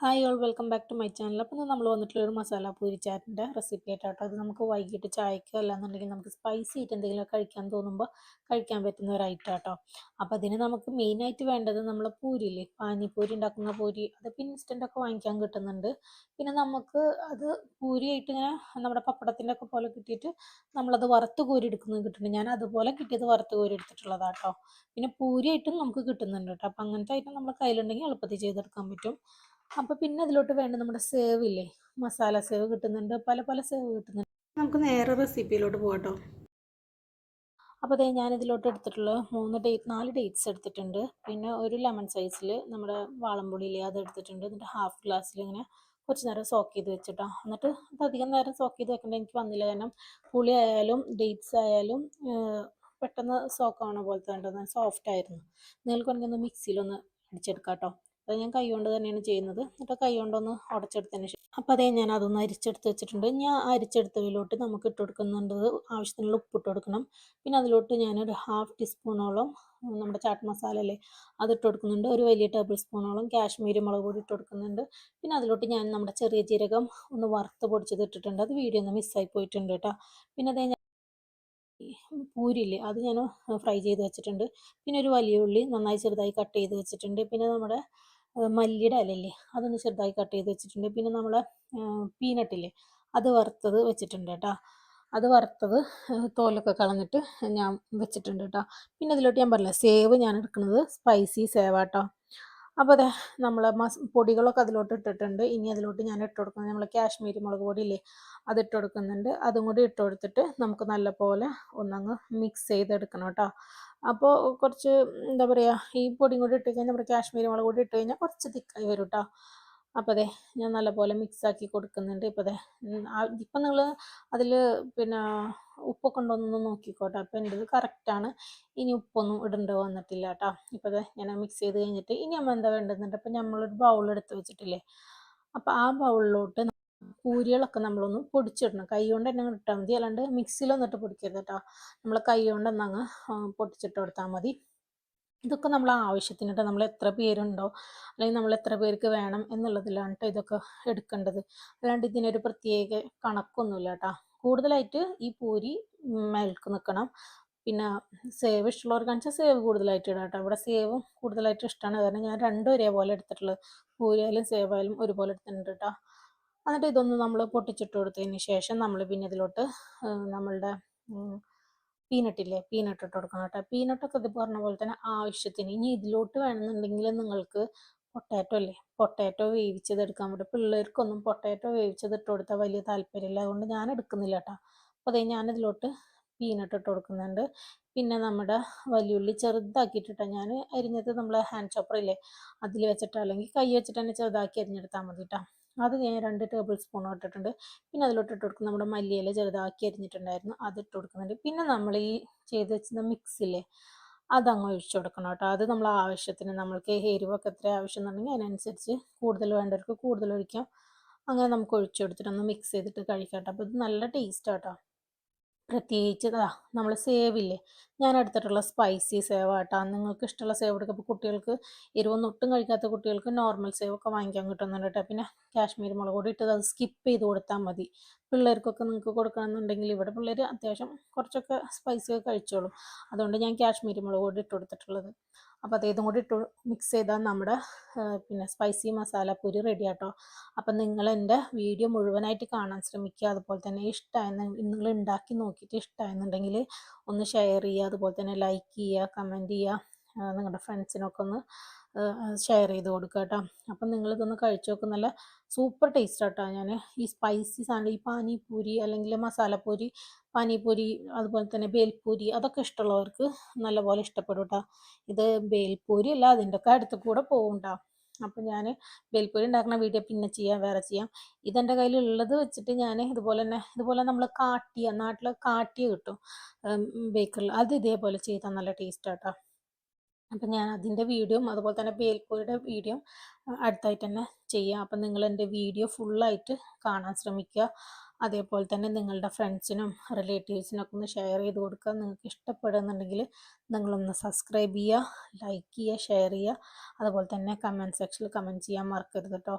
Hi all welcome back to my channel. അപ്പോൾ നമ്മൾ വന്നിട്ടുള്ള ഒരു മസാല പൂരി ചാറ്റിൻ്റെ റെസിപ്പി ആയിട്ടാട്ടോ. അത് നമുക്ക് വൈകിട്ട് ചായക്കോ അല്ലാന്നുണ്ടെങ്കിൽ നമുക്ക് സ്പൈസി ആയിട്ട് എന്തെങ്കിലും കഴിക്കാൻ തോന്നുമ്പോൾ കഴിക്കാൻ പറ്റുന്ന ഒരു ഐറ്റം ആട്ടോ. അപ്പോൾ അതിന് നമുക്ക് മെയിനായിട്ട് വേണ്ടത് നമ്മൾ പൂരിയില്ലേ, പാനിപ്പൂരി ഉണ്ടാക്കുന്ന പൂരി, അതൊക്കെ ഇൻസ്റ്റൻ്റൊക്കെ വാങ്ങിക്കാൻ കിട്ടുന്നുണ്ട്. പിന്നെ നമുക്ക് അത് പൂരിയായിട്ട് ഇങ്ങനെ നമ്മുടെ പപ്പടത്തിൻ്റെ ഒക്കെ പോലെ കിട്ടിയിട്ട് നമ്മളത് വറുത്ത് കോരി എടുക്കുന്നത് കിട്ടുന്നുണ്ട്. ഞാൻ അതുപോലെ കിട്ടിയത് വറുത്ത് കോരി എടുത്തിട്ടുള്ളതാട്ടോ. പിന്നെ പൂരിയായിട്ടും നമുക്ക് കിട്ടുന്നുണ്ട് കേട്ടോ. അപ്പോൾ അങ്ങനത്തെ ഐറ്റം നമ്മുടെ കയ്യിലുണ്ടെങ്കിൽ എളുപ്പത്തിൽ ചെയ്തെടുക്കാൻ പറ്റും. അപ്പോൾ പിന്നെ അതിലോട്ട് വേണ്ട നമ്മുടെ സേവ് ഇല്ലേ, മസാല സേവ് കിട്ടുന്നുണ്ട്, പല പല സേവ് കിട്ടുന്നുണ്ട്. നമുക്ക് നേരെ റെസിപ്പിയിലോട്ട് പോകട്ടോ. അപ്പോൾ അതേ ഞാൻ ഇതിലോട്ട് എടുത്തിട്ടുള്ള 4 ഡേറ്റ്സ് എടുത്തിട്ടുണ്ട്. പിന്നെ ഒരു ലെമൺ സൈസിൽ നമ്മുടെ വാളംപുളിയില്ലേ അത് എടുത്തിട്ടുണ്ട്. എന്നിട്ട് ഹാഫ് ഗ്ലാസ്സിൽ ഇങ്ങനെ കുറച്ച് നേരം സോക്ക് ചെയ്ത് വെച്ചിട്ടോ. എന്നിട്ട് അത് അധികം നേരം സോക്ക് ചെയ്ത് വെക്കേണ്ട എനിക്ക് വന്നില്ല, കാരണം പുളി ആയാലും ഡേറ്റ്സ് ആയാലും പെട്ടെന്ന് സോക്ക് ആവണ പോലത്തെ വേണ്ടത്, സോഫ്റ്റ് ആയിരുന്നു. നിങ്ങൾക്ക് വേണമെങ്കിൽ ഒന്ന് മിക്സിയിലൊന്ന് അടിച്ചെടുക്കാം കേട്ടോ. അത് ഞാൻ കൈ കൊണ്ട് തന്നെയാണ് ചെയ്യുന്നത്. എന്നിട്ട് കൈ കൊണ്ടൊന്ന് ഉടച്ചെടുത്തതിന് ശേഷം അപ്പോൾ അതേ ഞാൻ അതൊന്ന് അരിച്ചെടുത്ത് വെച്ചിട്ടുണ്ട്. ഞാൻ അരിച്ചെടുത്തതിലോട്ട് നമുക്ക് ഇട്ട് കൊടുക്കുന്നുണ്ട് ആവശ്യത്തിനുള്ള ഉപ്പിട്ട് കൊടുക്കണം. പിന്നെ അതിലോട്ട് ഞാനൊരു ഹാഫ് ടീസ്പൂണോളം നമ്മുടെ ചാട്ട് മസാല അല്ലേ അതിട്ട് കൊടുക്കുന്നുണ്ട്. ഒരു വലിയ ടേബിൾ സ്പൂണോളം കാശ്മീരി മുളക് പൊടി ഇട്ട് കൊടുക്കുന്നുണ്ട്. പിന്നെ അതിലോട്ട് ഞാൻ നമ്മുടെ ചെറിയ ജീരകം ഒന്ന് വറുത്ത് പൊടിച്ചത് ഇട്ടിട്ടുണ്ട്. അത് വീഡിയോ ഒന്ന് മിസ്സായി പോയിട്ടുണ്ട് കേട്ടോ. പിന്നെ അതേ പൂരിയില്ലേ അത് ഞാൻ ഫ്രൈ ചെയ്ത് വെച്ചിട്ടുണ്ട്. പിന്നെ ഒരു വലിയ ഉള്ളി നന്നായി ചെറുതായി കട്ട് ചെയ്ത് വെച്ചിട്ടുണ്ട്. പിന്നെ നമ്മുടെ മല്ലിയുടെ ഇലയില്ലേ അതൊന്ന് ചെറുതായി കട്ട് ചെയ്ത് വെച്ചിട്ടുണ്ട്. പിന്നെ നമ്മളെ പീനട്ടില്ലേ അത് വറുത്തത് വെച്ചിട്ടുണ്ട് കേട്ടോ. അത് വറുത്തത് തോലൊക്കെ കളഞ്ഞിട്ട് ഞാൻ വെച്ചിട്ടുണ്ട് കേട്ടോ. പിന്നെ അതിലോട്ട് ഞാൻ പറഞ്ഞില്ല സേവ് ഞാൻ എടുക്കുന്നത് സ്പൈസി സേവാട്ടോ. അപ്പോൾ അതെ നമ്മൾ പൊടികളൊക്കെ അതിലോട്ട് ഇട്ടിട്ടുണ്ട്. ഇനി അതിലോട്ട് ഞാൻ ഇട്ട് കൊടുക്കുന്നത് നമ്മൾ കാശ്മീരി മുളക് പൊടിയില്ലേ അത് ഇട്ട് കൊടുക്കുന്നുണ്ട്. അതും കൂടി ഇട്ട് കൊടുത്തിട്ട് നമുക്ക് നല്ലപോലെ ഒന്നങ്ങ് മിക്സ് ചെയ്തെടുക്കണം കേട്ടോ. അപ്പോൾ കുറച്ച് എന്താ പറയുക, ഈ പൊടിയും കൂടി ഇട്ട് കഴിഞ്ഞാൽ നമ്മുടെ കാശ്മീരി മുളക് കൂടി ഇട്ട് കഴിഞ്ഞാൽ കുറച്ച് തിക്കായി വരും കേട്ടോ. അപ്പോൾ അതെ ഞാൻ നല്ലപോലെ മിക്സാക്കി കൊടുക്കുന്നുണ്ട്. ഇപ്പോൾ അതെ ഇപ്പം നിങ്ങൾ അതിൽ പിന്നെ ഉപ്പൊക്കെ ഉണ്ടോയെന്നൊന്ന് നോക്കിക്കോട്ടെ. അപ്പോൾ എൻ്റെ ഇത് കറക്റ്റാണ്. ഇനി ഉപ്പൊന്നും ഇടേണ്ടി വന്നിട്ടില്ല കേട്ടോ. ഇപ്പോൾ അതെ ഞാൻ മിക്സ് ചെയ്ത് കഴിഞ്ഞിട്ട് ഇനി നമ്മൾ എന്താ വേണ്ടതെന്നുണ്ട്, അപ്പോൾ നമ്മളൊരു ബൗൾ എടുത്ത് വെച്ചിട്ടില്ലേ, അപ്പോൾ ആ ബൗളിലോട്ട് പൂരികളൊക്കെ നമ്മളൊന്ന് പൊടിച്ചിടണം. കൈ കൊണ്ട് തന്നെ ഇട്ടാൽ മതി, അല്ലാണ്ട് മിക്സിയിലൊന്നിട്ട് പൊടിക്കരുത് കേട്ടോ. നമ്മൾ കൈ കൊണ്ട് ഒന്നങ്ങ് പൊടിച്ചിട്ട് കൊടുത്താൽ മതി. ഇതൊക്കെ നമ്മൾ ആവശ്യത്തിന് കേട്ടോ, നമ്മൾ എത്ര പേരുണ്ടോ അല്ലെങ്കിൽ നമ്മൾ എത്ര പേർക്ക് വേണം എന്നുള്ളതിലാണ് കേട്ടോ ഇതൊക്കെ എടുക്കേണ്ടത്. അല്ലാണ്ട് ഇതിനൊരു പ്രത്യേക കണക്കൊന്നുമില്ല കേട്ടോ. കൂടുതലായിട്ട് ഈ പൂരി മേൽക്ക് നിൽക്കണം. പിന്നെ സേവ് ഇഷ്ടമുള്ളവർക്കാണെന്ന് വെച്ചാൽ സേവ് കൂടുതലായിട്ട് ഇടാം കേട്ടോ. ഇവിടെ സേവും കൂടുതലായിട്ട് ഇഷ്ടമാണ്, കാരണം ഞാൻ രണ്ടും ഒരേപോലെ എടുത്തിട്ടുള്ളത്, പൂരിയായാലും സേവായാലും ഒരുപോലെ എടുത്തിട്ടുണ്ട് കേട്ടോ. എന്നിട്ട് ഇതൊന്ന് നമ്മൾ പൊട്ടിച്ചിട്ട് കൊടുത്തതിന് ശേഷം നമ്മൾ പിന്നെ ഇതിലോട്ട് നമ്മളുടെ പീനട്ടില്ലേ പീനട്ട് ഇട്ട് കൊടുക്കണം കേട്ടോ. പീനട്ടൊക്കെ ഇത് പറഞ്ഞ പോലെ തന്നെ ആവശ്യത്തിന്. ഇനി ഇതിലോട്ട് വേണമെന്നുണ്ടെങ്കിൽ നിങ്ങൾക്ക് പൊട്ടാറ്റോ അല്ലേ പൊട്ടാറ്റോ വേവിച്ചത് എടുക്കാൻ പറ്റും. പിള്ളേർക്കൊന്നും പൊട്ടാറ്റോ വേവിച്ചത് ഇട്ട് കൊടുത്താൽ വലിയ താല്പര്യമില്ല, അതുകൊണ്ട് ഞാൻ എടുക്കുന്നില്ല കേട്ടോ. അപ്പോൾ അതേ ഞാനിതിലോട്ട് പീനട്ട് ഇട്ട് കൊടുക്കുന്നുണ്ട്. പിന്നെ നമ്മുടെ വലിയുള്ളി ചെറുതാക്കിയിട്ടിട്ടാണ് ഞാൻ അരിഞ്ഞത്. നമ്മൾ ഹാൻഡ് ചോപ്പർ ഇല്ലേ അതിൽ വെച്ചിട്ട് അല്ലെങ്കിൽ കൈ വെച്ചിട്ട് തന്നെ ചെറുതാക്കി അരിഞ്ഞെടുത്താൽ മതി കേട്ടോ. അത് ഞാൻ 2 ടേബിൾ സ്പൂൺ ഇട്ടിട്ടുണ്ട്. പിന്നെ അതിലോട്ട് ഇട്ട് കൊടുക്കും നമ്മുടെ മല്ലിയില ചെറുതാക്കി അരിഞ്ഞിട്ടുണ്ടായിരുന്നു അത് ഇട്ട് കൊടുക്കുന്നുണ്ട്. പിന്നെ നമ്മൾ ഈ ചെയ്ത് വെച്ചിരുന്ന മിക്സില്ലേ അതങ്ങ് ഒഴിച്ചു കൊടുക്കണം കേട്ടോ. അത് നമ്മൾ ആവശ്യത്തിന്, നമ്മൾക്ക് എരിവൊക്കെ എത്ര ആവശ്യം എന്നുണ്ടെങ്കിൽ അതിനനുസരിച്ച് കൂടുതൽ വേണ്ടവർക്ക് കൂടുതൽ ഒഴിക്കാം. അങ്ങനെ നമുക്ക് ഒഴിച്ചു കൊടുത്തിട്ട് ഒന്ന് മിക്സ് ചെയ്തിട്ട് കഴിക്കാം കേട്ടോ. അപ്പോൾ ഇത് നല്ല ടേസ്റ്റ് കേട്ടോ. പ്രത്യേകിച്ച് നമ്മൾ സേവില്ലേ ഞാൻ എടുത്തിട്ടുള്ള സ്പൈസി സേവ് ആട്ടോ. നിങ്ങൾക്ക് ഇഷ്ടമുള്ള സേവ് എടുക്കുക. അപ്പോൾ കുട്ടികൾക്ക് എരിവൊന്നും ഒട്ടും കഴിക്കാത്ത കുട്ടികൾക്ക് നോർമൽ സേവ് ഒക്കെ വാങ്ങിക്കാൻ കിട്ടുന്നുണ്ട് കേട്ടോ. പിന്നെ കാശ്മീരി മുളക് പൊടി ഇട്ടത് അത് സ്കിപ്പ് ചെയ്ത് കൊടുത്താൽ മതി. പിള്ളേർക്കൊക്കെ നിങ്ങൾക്ക് കൊടുക്കണമെന്നുണ്ടെങ്കിൽ ഇവിടെ പിള്ളേർ അത്യാവശ്യം കുറച്ചൊക്കെ സ്പൈസി ഒക്കെ കഴിച്ചോളും, അതുകൊണ്ട് ഞാൻ കാശ്മീരി മുളക് പൊടി ഇട്ട് കൊടുത്തിട്ടുള്ളത്. അപ്പോൾ അതേതും കൂടി ഇട്ട് മിക്സ് ചെയ്താൽ നമ്മുടെ പിന്നെ സ്പൈസി മസാല പൂരി റെഡി ആട്ടോ. അപ്പം നിങ്ങൾ എൻ്റെ വീഡിയോ മുഴുവനായിട്ട് കാണാൻ ശ്രമിക്കുക. അതുപോലെ തന്നെ ഇഷ്ടമായെന്ന് നിങ്ങൾ ഉണ്ടാക്കി നോക്കിയിട്ട് ഇഷ്ടമായെന്നുണ്ടെങ്കിൽ ഒന്ന് ഷെയർ ചെയ്യുക, അതുപോലെ തന്നെ ലൈക്ക് ചെയ്യുക, കമൻറ്റ് ചെയ്യുക, നിങ്ങളുടെ ഫ്രണ്ട്സിനൊക്കെ ഒന്ന് ഷെയർ ചെയ്ത് കൊടുക്കുക കേട്ടോ. അപ്പം നിങ്ങളിതൊന്ന് കഴിച്ച് നോക്കും, നല്ല സൂപ്പർ ടേസ്റ്റ് കേട്ടോ. ഞാൻ ഈ സ്പൈസി സാധനം ഈ പാനിപൂരി അല്ലെങ്കിൽ മസാലപ്പൂരി, പാനിപൂരി അതുപോലെ തന്നെ ബേൽപൂരി അതൊക്കെ ഇഷ്ടമുള്ളവർക്ക് നല്ലപോലെ ഇഷ്ടപ്പെടും കേട്ടോ. ഇത് ബേൽപൂരി അല്ല, അതിൻ്റെയൊക്കെ അടുത്ത് കൂടെ പോകും കേട്ടോ. അപ്പം ഞാൻ ബേൽപൂരി ഉണ്ടാക്കുന്ന വീഡിയോ പിന്നെ ചെയ്യാം, വേറെ ചെയ്യാം. ഇതെൻ്റെ കയ്യിലുള്ളത് വെച്ചിട്ട് ഞാൻ ഇതുപോലെ നമ്മൾ കാട്ടിയ നാട്ടിൽ കാട്ടിയ കിട്ടും ബേക്കറിൽ, അത് ഇതേപോലെ ചെയ്താൽ നല്ല ടേസ്റ്റ് കേട്ടോ. അപ്പം ഞാൻ അതിൻ്റെ വീഡിയോയും അതുപോലെ തന്നെ ബേൽപൂരിയുടെ വീഡിയോ അടുത്തായിട്ട് തന്നെ ചെയ്യാം. അപ്പം നിങ്ങൾ എൻ്റെ വീഡിയോ ഫുള്ളായിട്ട് കാണാൻ ശ്രമിക്കുക. അതേപോലെ തന്നെ നിങ്ങളുടെ ഫ്രണ്ട്സിനും റിലേറ്റീവ്സിനൊക്കെ ഒന്ന് ഷെയർ ചെയ്ത് കൊടുക്കുക. നിങ്ങൾക്ക് ഇഷ്ടപ്പെടുന്നുണ്ടെങ്കിൽ നിങ്ങളൊന്ന് സബ്സ്ക്രൈബ് ചെയ്യുക, ലൈക്ക് ചെയ്യുക, ഷെയർ ചെയ്യുക, അതുപോലെ തന്നെ കമൻറ്റ് സെക്ഷനിൽ കമൻറ്റ് ചെയ്യാൻ മറക്കരുത് കേട്ടോ.